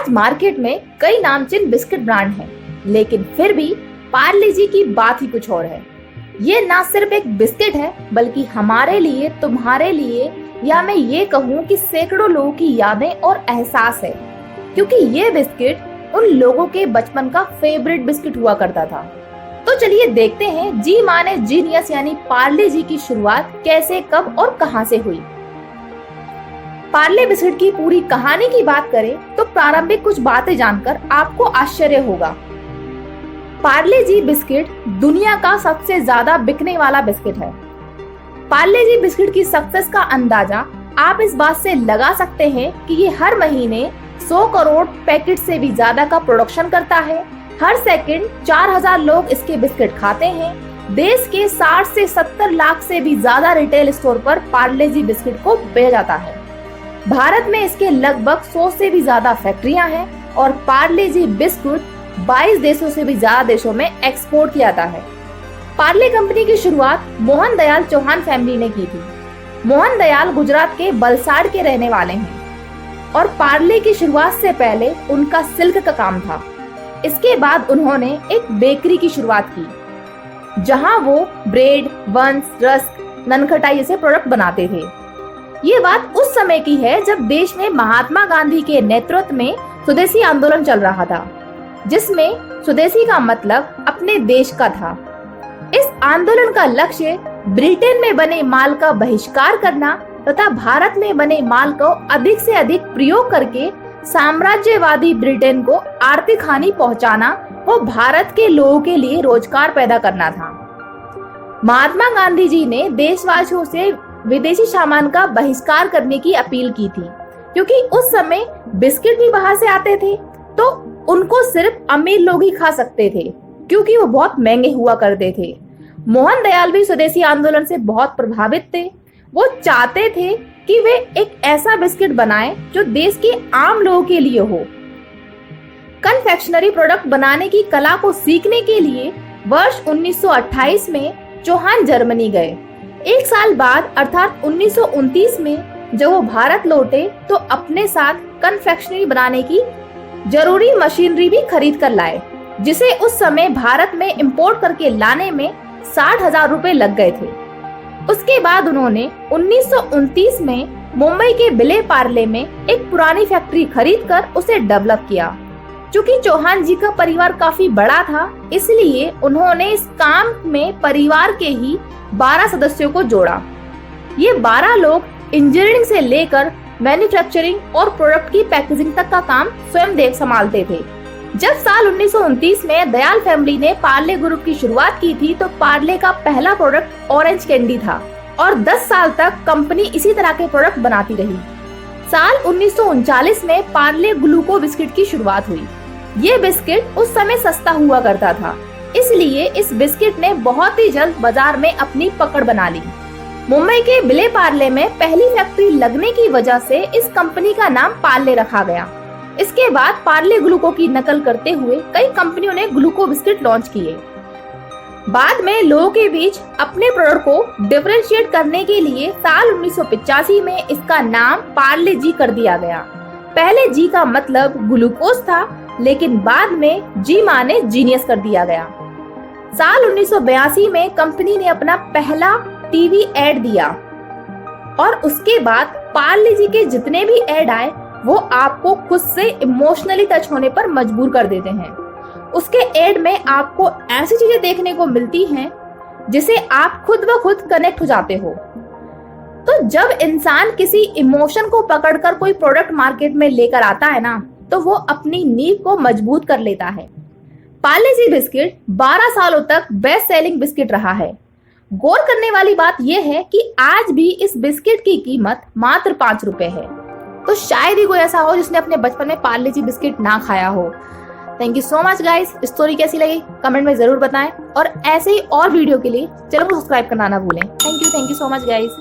आज मार्केट में कई नामचीन बिस्किट ब्रांड हैं, लेकिन फिर भी पार्ले जी की बात ही कुछ और है। ये ना सिर्फ एक बिस्किट है, बल्कि हमारे लिए, तुम्हारे लिए, या मैं ये कहूँ कि सैकड़ों लोगों की यादें और एहसास है, क्योंकि ये बिस्किट उन लोगों के बचपन का फेवरेट बिस्किट हुआ करता था। तो चलिए देखते हैं जी माने जीनियस यानी पार्ले जी की शुरुआत कैसे, कब और कहां से हुई। पार्ले बिस्किट की पूरी कहानी की बात करें तो प्रारंभिक कुछ बातें जानकर आपको आश्चर्य होगा। पार्ले जी बिस्किट दुनिया का सबसे ज्यादा बिकने वाला बिस्किट है। पार्ले जी बिस्किट की सक्सेस का अंदाजा आप इस बात से लगा सकते हैं कि ये हर महीने 100 करोड़ पैकेट से भी ज्यादा का प्रोडक्शन करता है। हर सेकंड 4000 लोग इसके बिस्किट खाते हैं। देश के 60 से 70 लाख से भी ज्यादा रिटेल स्टोर पर पार्ले जी बिस्किट को बेचा जाता है। भारत में इसके लगभग 100 से भी ज्यादा फैक्ट्रियां हैं और पार्ले जी बिस्कुट 22 देशों से भी ज्यादा देशों में एक्सपोर्ट किया जाता है। पार्ले कंपनी की शुरुआत मोहन दयाल चौहान फैमिली ने की थी। मोहन दयाल गुजरात के वलसाड के रहने वाले हैं और पार्ले की शुरुआत से पहले उनका सिल्क का काम था। इसके बाद उन्होंने एक बेकरी की शुरुआत की, जहां वो ब्रेड, बंस, रस्क, ननखटाई जैसे प्रोडक्ट बनाते थे। ये बात उस समय की है जब देश में महात्मा गांधी के नेतृत्व में स्वदेशी आंदोलन चल रहा था, जिसमें स्वदेशी का मतलब अपने देश का था। इस आंदोलन का लक्ष्य ब्रिटेन में बने माल का बहिष्कार करना तथा भारत में बने माल को अधिक से अधिक प्रयोग करके साम्राज्यवादी ब्रिटेन को आर्थिक हानि पहुंचाना व भारत के लोगों के लिए रोजगार पैदा करना था। महात्मा गांधी जी ने देशवासियों से विदेशी सामान का बहिष्कार करने की अपील की थी, क्योंकि उस समय बिस्किट भी बाहर से आते थे तो उनको सिर्फ अमीर लोग ही खा सकते थे, क्योंकि वो बहुत महंगे हुआ करते थे। मोहन दयाल भी स्वदेशी आंदोलन से बहुत प्रभावित थे। वो चाहते थे कि वे एक ऐसा बिस्किट बनाएं जो देश के आम लोगों के लिए हो। कन्फेक्शनरी प्रोडक्ट बनाने की कला को सीखने के लिए वर्ष 1928 में चौहान जर्मनी गए। एक साल बाद अर्थात 1929 में जब वो भारत लौटे तो अपने साथ कन्फेक्शनरी बनाने की जरूरी मशीनरी भी खरीद कर लाए, जिसे उस समय भारत में इंपोर्ट करके लाने में 60,000 रुपए लग गए थे। उसके बाद उन्होंने 1929 में मुंबई के विले पार्ले में एक पुरानी फैक्ट्री खरीदकर उसे डेवलप किया। चूंकि चौहान जी का परिवार काफी बड़ा था, इसलिए उन्होंने इस काम में परिवार के ही 12 सदस्यों को जोड़ा। ये 12 लोग इंजीनियरिंग से लेकर मैन्युफैक्चरिंग और प्रोडक्ट की पैकेजिंग तक का काम स्वयं संभालते थे। जब साल 1929 में दयाल फैमिली ने पार्ले ग्रुप की शुरुआत की थी तो पार्ले का पहला प्रोडक्ट ऑरेंज कैंडी था और 10 साल तक कंपनी इसी तरह के प्रोडक्ट बनाती रही। साल 1939 में पार्ले ग्लूको बिस्किट की शुरुआत हुई। ये बिस्किट उस समय सस्ता हुआ करता था, इसलिए इस बिस्किट ने बहुत ही जल्द बाजार में अपनी पकड़ बना ली। मुंबई के विले पार्ले में पहली फैक्ट्री लगने की वजह से इस कंपनी का नाम पार्ले रखा गया। इसके बाद पार्ले ग्लूको की नकल करते हुए कई कंपनियों ने ग्लूको बिस्किट लॉन्च किए। बाद में लोगों के बीच अपने प्रोडक्ट को डिफरेंशिएट करने के लिए साल 1985 में इसका नाम पार्ले जी कर दिया गया। पहले जी का मतलब ग्लूकोज था, लेकिन बाद में जी माने जीनियस कर दिया गया। साल 1982 में कंपनी ने अपना पहला टीवी एड दिया और उसके बाद पार्ले जी के जितने भी एड आए वो आपको खुद से इमोशनली टच होने पर मजबूर कर देते हैं। उसके एड में आपको ऐसी चीजें देखने को मिलती हैं जिसे आप खुद ब खुद कनेक्ट हो जाते हो। तो जब इंसान किसी इमोशन को पकड़कर कोई प्रोडक्ट मार्केट में लेकर आता है ना, तो वो अपनी नींव को मजबूत कर लेता है। पार्ले जी बिस्किट 12 सालों तक बेस्ट सेलिंग बिस्किट रहा है। गौर करने वाली बात यह है कि आज भी इस बिस्किट की कीमत मात्र 5 रुपए है। तो शायद ही कोई ऐसा हो जिसने अपने बचपन में पार्ले जी बिस्किट ना खाया हो। Thank you so much guys. Story कैसी लगी कमेंट में जरूर बताएं और ऐसे ही और वीडियो के लिए चैनल को सब्सक्राइब करना ना भूलें। Thank you so much guys.